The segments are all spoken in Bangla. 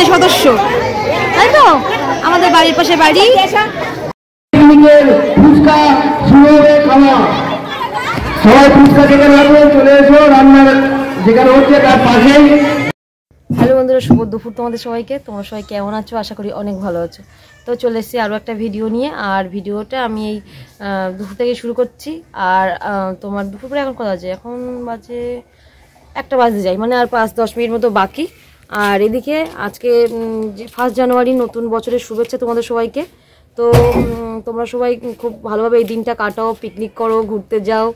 পরিবারের সদস্য, তাই তো? আমাদের বাড়ির পাশে বাড়ি। ফুচকা শুরু হবে খাওয়া, সবাই ফুচকা যেখানে হবে চলে এসো, রান্নার যেখানে হচ্ছে তার পাশেই। হ্যালো বন্ধুরা, শুভ দুপুর তোমাদের সবাইকে। তোমরা সবাই কেমন আছো? আশা করি অনেক ভালো আছো। তো চলে এসেছি আরও একটা ভিডিও নিয়ে। আর ভিডিওটা আমি এই দুপুর থেকে শুরু করছি। আর তোমার দুপুরে এখন কত বাজে? এখন বাজে 1টা বাজতে যাই, মানে আর 5-10 মিনিট মতো বাকি। আর এদিকে আজকে 1 জানুয়ারি নতুন বছরের শুভেচ্ছা তোমাদের সবাইকে। তো তোমরা সবাই খুব ভালোভাবে এই দিনটা কাটাও, পিকনিক করো, ঘুরতে যাও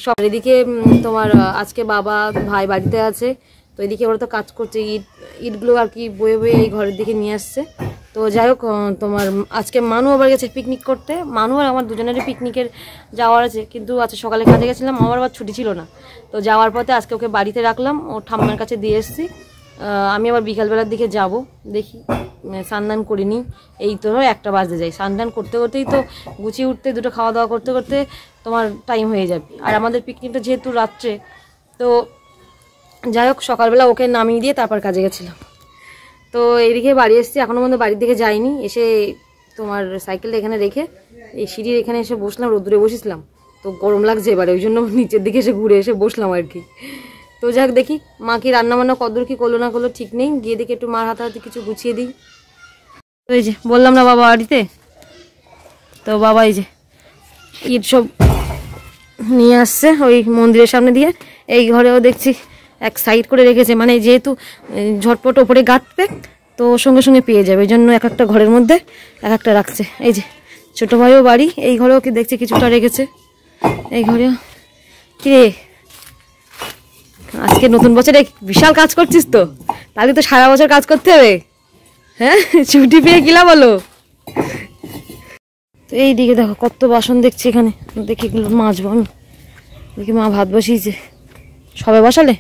সব। এদিকে তোমার আজকে বাবা ভাই বাড়িতে আছে, তো এদিকে ওরা তো কাজ করছে, ইটগুলো আর কি বয়ে বয়ে এই ঘরের দিকে নিয়ে আসছে। তো যাই হোক, তোমার আজকে মানু আবার গেছে পিকনিক করতে। মানু আর আমার দুজনেরই পিকনিকের যাওয়ার আছে, কিন্তু আজকে সকালে কাজে গেছিলাম, আমার আবার ছুটি ছিল না। তো যাওয়ার পথে আজকে ওকে বাড়িতে রাখলাম, ও ঠাম্মার কাছে দিয়ে এসেছি। আমি আবার বিকালবেলার দিকে যাব, দেখি স্নান করিনি। এই তো 1টা বাজতে যাই, স্নান করতে করতেই তো গুছিয়ে উঠতে, দুটো খাওয়া দাওয়া করতে করতে তোমার টাইম হয়ে যাবে। আর আমাদের পিকনিকটা যেহেতু রাত্রে, তো যাই হোক সকালবেলা ওকে নামিয়ে দিয়ে তারপর কাজে গেছিলাম। তো এইদিকে বাড়ি এসেছি, এখনও পর্যন্ত বাড়ির দিকে যাইনি। এসে তোমার সাইকেলটা এখানে রেখে এই সিঁড়ির এখানে এসে বসলাম, রোদ্দুরে বসেছিলাম, তো গরম লাগছে এবারে, ওই জন্য নিচের দিকে এসে ঘুরে এসে বসলাম আর কি। তো যাক, দেখি মা কি রান্নাবান্না কদ্দূর কি করলো না করলো ঠিক নেই, গিয়ে দেখি একটু মার হাতে কিছু গুছিয়ে দিই। তো এই যে বললাম না বাবা বাড়িতে, তো বাবা এই যে ইট সব নিয়ে আসছে ওই মন্দিরের সামনে দিয়ে। এই ঘরেও দেখছি এক সাইড করে রেখেছে, মানে যেহেতু ঝটপট ওপরে গাঁথবে তো সঙ্গে সঙ্গে পেয়ে যাবে, এই জন্য এক একটা ঘরের মধ্যে এক একটা রাখছে। এই যে ছোটো ভাইও বাড়ি, এই ঘরেও কি দেখছি কিছুটা রেখেছে। এই ঘরেও কি রে, আজকে নতুন বছরে বিশাল কাজ করছিস তো, তাহলে তো সারা বছর কাজ করতে হবে। হ্যাঁ, ছুটি পেয়ে কিলা বলো। তো এই দিকে দেখো কত বাসন দেখছি এখানে, দেখি এগুলো মাজবো আমি। দেখি মা ভাত বসিয়েছে, সবে বসালে?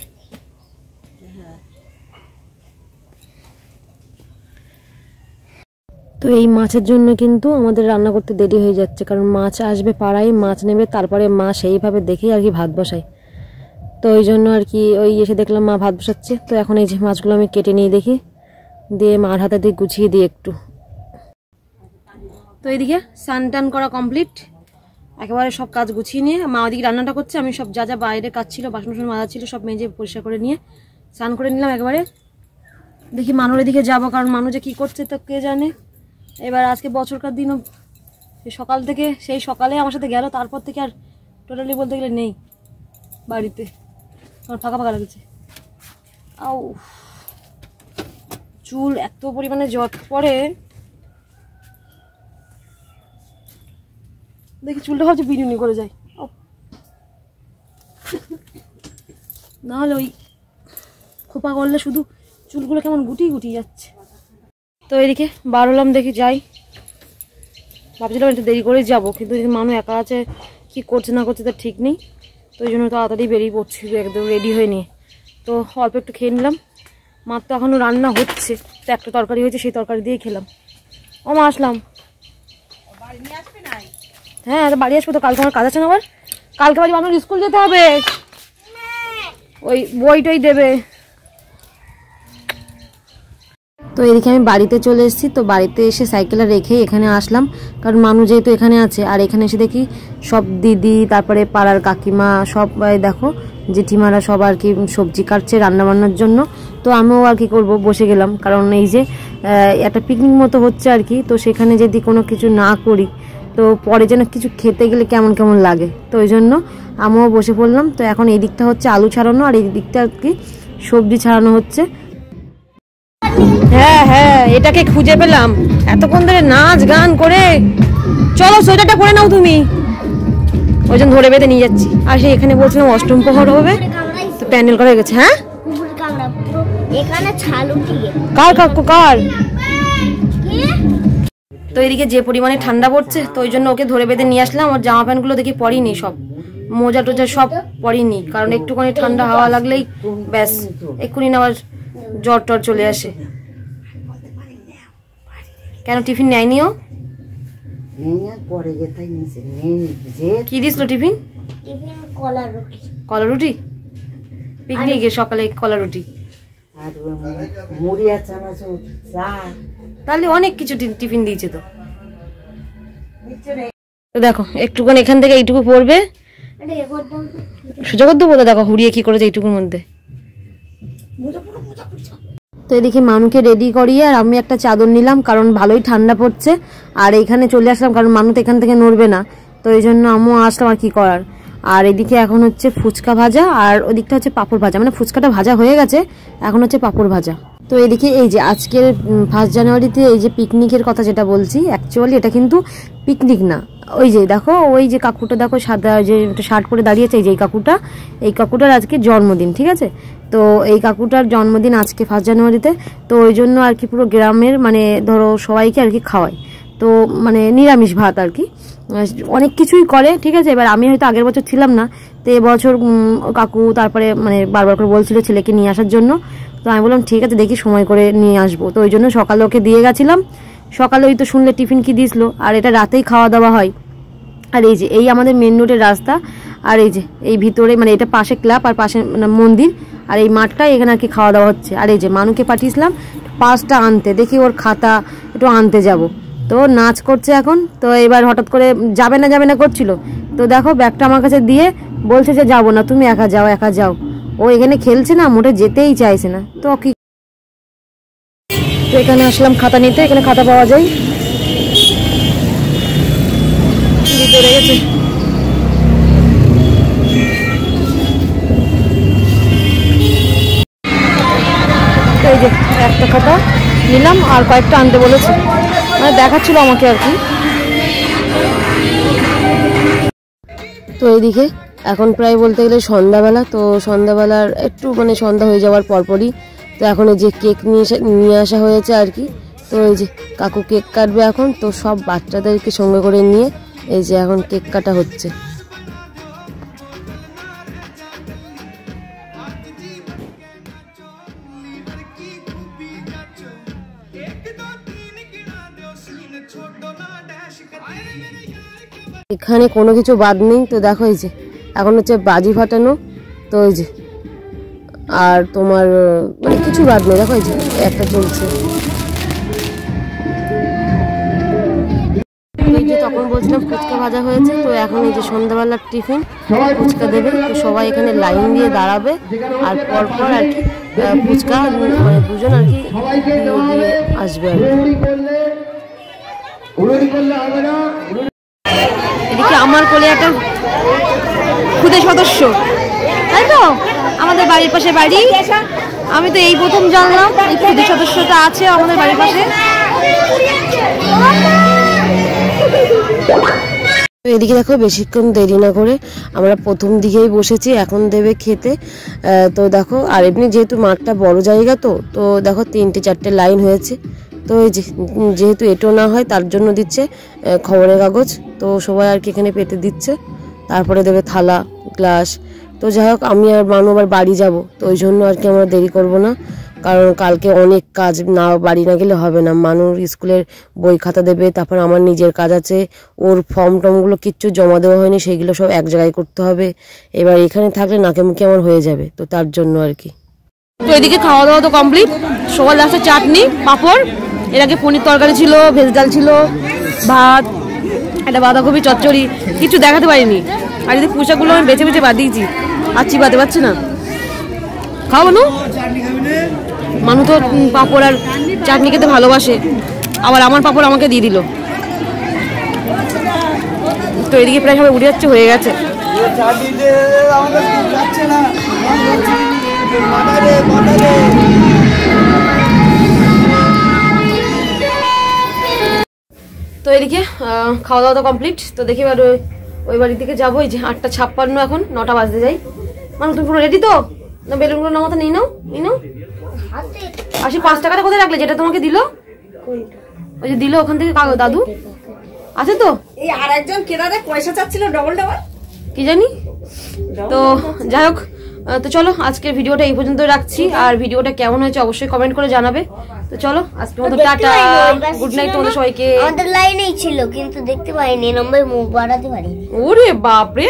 তো এই মাছের জন্য কিন্তু আমাদের রান্না করতে দেরি হয়ে যাচ্ছে, কারণ মাছ আসবে পাড়ায়, মাছ নেবে, তারপরে মা সেইভাবে দেখেই আর কি ভাত বসায়। তো ওই জন্য আর কি ওই এসে দেখলাম মা ভাত বসাচ্ছে। তো এখন এই যে মাছগুলো আমি কেটে নিয়ে দেখি, দিয়ে মার হাতে দিয়ে গুছিয়ে দিই একটু। তো এইদিকে স্নান টান করা কমপ্লিট, একেবারে সব কাজ গুছিয়ে নিয়ে মা ওদিকে রান্নাটা করছে, আমি সব যা যা বাইরে কাজ ছিল, বাসন বাসন মাজা ছিল সব মেজে পরিষ্কার করে নিয়ে স্নান করে নিলাম একেবারে। দেখি মানুর এদিকে যাবো, কারণ মানু যে কী করছে তো কে জানে। এবার আজকে বছরকার দিনও সকাল থেকে, সেই সকালে আমার সাথে গেল, তারপর থেকে আর টোটালি বলতে গেলে নেই বাড়িতে, আমার ফাঁকা ফাঁকা লাগছে। আও চুল এত পরিমাণে জট পড়ে, দেখি চুলটা ভাবছি বিনুনি করে যায়, নাহলে ওই খোপা করলে শুধু চুলগুলো কেমন গুটিয়ে গুটিয়ে যাচ্ছে। তো এদিকে বার হলাম, দেখি যাই। ভাবছিলাম একটু দেরি করে যাবো, কিন্তু মানুষ একা আছে, কি করছে না করছে তার ঠিক নেই। তো ওই জন্য তাড়াতাড়ি বেরিয়ে পড়ছি একদম রেডি হয়ে নিয়ে। তো অল্প একটু খেয়ে নিলাম, মার তো এখনও রান্না হচ্ছে, তো একটা তরকারি হয়েছে সেই তরকারি দিয়ে খেলাম। ও মা আসলাম। হ্যাঁ বাড়ি আসবো তো, কালকে আমার কাজ আছে না, আবার কালকে বাড়ি মানুষ স্কুল যেতে হবে, ওই বইটাই দেবে। তো এদিকে আমি বাড়িতে চলে এসেছি। তো বাড়িতে এসে সাইকেলটা রেখে এখানে আসলাম, কারণ মানুষ যেহেতু এখানে আছে। আর এখানে এসে দেখি সব দিদি, তারপরে পাড়ার কাকিমা, সবাই দেখো জেঠিমারা সব আর কি সবজি কাটছে রান্নাবান্নার জন্য। তো আমিও আর কি করব, বসে গেলাম, কারণ এই যে একটা পিকনিক মতো হচ্ছে আর কি। তো সেখানে যদি কোনো কিছু না করি তো পরে যেন কিছু খেতে গেলে কেমন কেমন লাগে, তো ওই জন্য আমিও বসে পড়লাম। তো এখন এই দিকটা হচ্ছে আলু ছাড়ানো, আর এই দিকটা আর কি সবজি ছাড়ানো হচ্ছে। হ্যাঁ হ্যাঁ, এটাকে খুঁজে পেলাম, এতক্ষণ ধরে নাচ গান করে। চলো সোয়েটারটা পরে নাও তুমি, ওই জন্য ধরে বেঁধে নিয়ে যাচ্ছি। আর সেই এখানে বলছিলাম অষ্টম প্রহর হবে, তো প্যান্ডেল করা হয়ে গেছে। হ্যাঁ কার কাকু কার? তো এদিকে যে পরিমাণে ঠান্ডা পড়ছে, তো ওই জন্য ওকে ধরে বেঁধে নিয়ে আসলাম। ওর জামা প্যান্টগুলো দেখি পরিনি, সব মোজা টোজা সব পরিনি, কারণ একটুখানি ঠান্ডা হাওয়া লাগলেই ব্যাস এক্ষুনি না আবার জ্বর টর চলে আসে। কেন টিফিন নেয়নিও? কি দিস টিফিন? কলা রুটি। পিকনিকে সকালে কলা রুটি। আর মুড়ি আর চানাচুর চা। তাহলে অনেক কিছু টিফিন দিয়েছে তো। তো দেখো একটুখানি এখান থেকে এইটুকু পড়বে, সোজা করে দেবো। দেখো হুড়িয়ে কি করেছে এইটুকুর মধ্যে। তো এদিকে মানুকে রেডি করিয়ে আর আমি একটা চাদর নিলাম, কারণ ভালোই ঠান্ডা পড়ছে। আর এইখানে চলে আসলাম কারণ মানু তো এখান থেকে নড়বে না, তো এই জন্য আমিও আসলাম আর কি করার। আর এদিকে এখন হচ্ছে ফুচকা ভাজা, আর ওদিকটা হচ্ছে পাঁপড় ভাজা, মানে ফুচকাটা ভাজা হয়ে গেছে, এখন হচ্ছে পাঁপড় ভাজা। তো এদিকে এই যে আজকের 1 জানুয়ারিতে এই যে পিকনিকের কথা যেটা বলছি, অ্যাকচুয়ালি এটা কিন্তু পিকনিক না। ওই যে দেখো ওই যে কাকুটা দেখো সাদা যে শার্ট পরে দাঁড়িয়েছে, এই যে এই কাকুটার আজকে জন্মদিন, ঠিক আছে। তো এই কাকুটার জন্মদিন আজকে 1 জানুয়ারিতে, তো ওই জন্য আর কি পুরো গ্রামের মানে ধরো সবাইকে আর কি খাওয়ায়। তো মানে নিরামিষ ভাত আর কি, অনেক কিছুই করে, ঠিক আছে। এবার আমি হয়তো আগের বছর ছিলাম না, তো এবছর কাকু তারপরে মানে বারবার করে বলছিল ছেলেকে নিয়ে আসার জন্য। তো আমি বললাম ঠিক আছে দেখি সময় করে নিয়ে আসবো। তো ওই জন্য সকালে ওকে দিয়ে গেছিলাম। সকালে ওই তো শুনলে টিফিন কি দিয়েছিল, আর এটা রাতেই খাওয়া দাওয়া হয়। আর এই যে এই আমাদের মেন রোডের রাস্তা, আর এই যে এই ভিতরে মানে এটা পাশে ক্লাব আর পাশে মন্দির, আর এই মাঠটাই এখানে আর কি খাওয়া দাওয়া হচ্ছে। আর এই যে মানুকে পাঠিয়েছিলাম পাঁচটা আনতে, দেখি ওর খাতা একটু আনতে যাব। তো নাচ করছে এখন, তো এবার হঠাৎ করে যাবে না করছিল। তো দেখো ব্যাগটা আমার কাছে দিয়ে বলছে যে যাবো না, তুমি একা যাও। ও এখানে খেলছে না, মোটে যেতেই চাইছে না। তো কি এখানে আসলাম খাতা নিতে, এখানে খাতা পাওয়া যায়। ভিতরে গেছে এই যে একটা খাতা নিলাম, আর কয়েকটা আনতে বলেছে, মানে দেখাচ্ছিল আমাকে আর কি। তো এইদিকে এখন প্রায় বলতে গেলে সন্ধ্যাবেলা, তো সন্ধ্যাবেলার একটু মানে সন্ধ্যা হয়ে যাওয়ার পরপরই তো এখন এই যে কেক নিয়ে আসা হয়েছে আর কি। তো এই যে কাকু কেক কাটবে এখন, তো সব বাচ্চাদেরকে সঙ্গে করে নিয়ে এই যে এখন কেক কাটা হচ্ছে। এখানে কোনো কিছু বাদ নেই। তো দেখো এই যে এখন হচ্ছে বাজি ফাটানো, তো ওই যে আর তোমার মানে কিছু বাদ নেই। দেখো এই যে একটা চলছে। এই যে তখন বলছিলাম ফুচকা ভাজা হয়েছে, তো এখন এই যে সন্ধ্যাবেলার টিফিন ফুচকা দেবে। তো সবাই এখানে লাইন দিয়ে দাঁড়াবে, আর পরপর আর কি ফুচকা মানে দুজন আর কি আসবে আর এদিকে আমার কোলে একটা খুদে সদস্য, তাই তো আমাদের বাড়ির পাশে বাড়ি। আমি তো এই প্রথম জানলাম এই খুদে সদস্যটা আছে আমাদের বাড়ির পাশে। এদিকে দেখো বেশিক্ষণ দেরি না করে আমরা প্রথম দিকেই বসেছি, এখন দেবে খেতে। তো দেখো আর এমনি যেহেতু মাঠটা বড় জায়গা, তো দেখো 3-4টে লাইন হয়েছে। তো এই যেহেতু এটো না হয় তার জন্য দিচ্ছে খবরের কাগজ, তো সবাই আর কি এখানে পেতে দিচ্ছে। তারপরে দেবে থালা গ্লাস। তো যাই হোক আমি আর মানু আবার বাড়ি যাব, তো ওই জন্য আর কি আমরা দেরি করব না, কারণ কালকে অনেক কাজ, না বাড়ি না গেলে হবে না। মানুর স্কুলের বই খাতা দেবে, তারপর আমার নিজের কাজ আছে, ওর ফর্ম টর্মগুলো কিচ্ছু জমা দেওয়া হয়নি, সেইগুলো সব এক জায়গায় করতে হবে। এবার এখানে থাকলে নাকে মুখে আমার হয়ে যাবে, তো তার জন্য আর কি। তো এদিকে খাওয়া দাওয়া তো কমপ্লিট, সকাল লাস্টে চাটনি পাঁপড়, এর আগে পনির তরকারি ছিল, ভেজ ডাল ছিল, ভাত, একটা বাঁধাকপি চচ্চড়ি, কিছু দেখাতে পারিনি। আর যদি পোশাকগুলো আমি বেছে বেছে বাদ দিয়েছি, আর চিবাতে পারছি না। খাও মানু তো পাঁপড় আর চাটনি খেতে ভালোবাসে, আবার আমার পাঁপড় আমাকে দিয়ে দিল। তো এদিকে প্রায় সবাই উঠে যাচ্ছে, হয়ে গেছে। তো এদিকে খাওয়া দাওয়া তো কমপ্লিট। তো দেখি এবার ওই বাড়ির দিকে যাবো। এই যে 8:56, এখন 9টা বাজতে যাই। মানে তুমি পুরো রেডি তো? না বেলুনগুলো নাও, তো নিয়ে নাও। আসি 5 টাকাটা কোথায় রাখলে, যেটা তোমাকে দিল? ওই যে দিল ওখান থেকে দাদু আছে তো? এই আরেকজন কেনারে পয়সা চাচ্ছিল ডবল কি জানি। তো যাই হোক, তো চলো আজকের ভিডিওটা এই পর্যন্ত রাখছি। আর ভিডিওটা কেমন হয়েছে অবশ্যই কমেন্ট করে জানাবে। তো চলো আজকের মতো টাটা, গুড নাইট তোমাদের সবাইকে। আমাদের লাইনেই ছিল কিন্তু দেখতে পাইনি, নম্বর মুখ বাড়াতে পারি। ওরে বাপরে।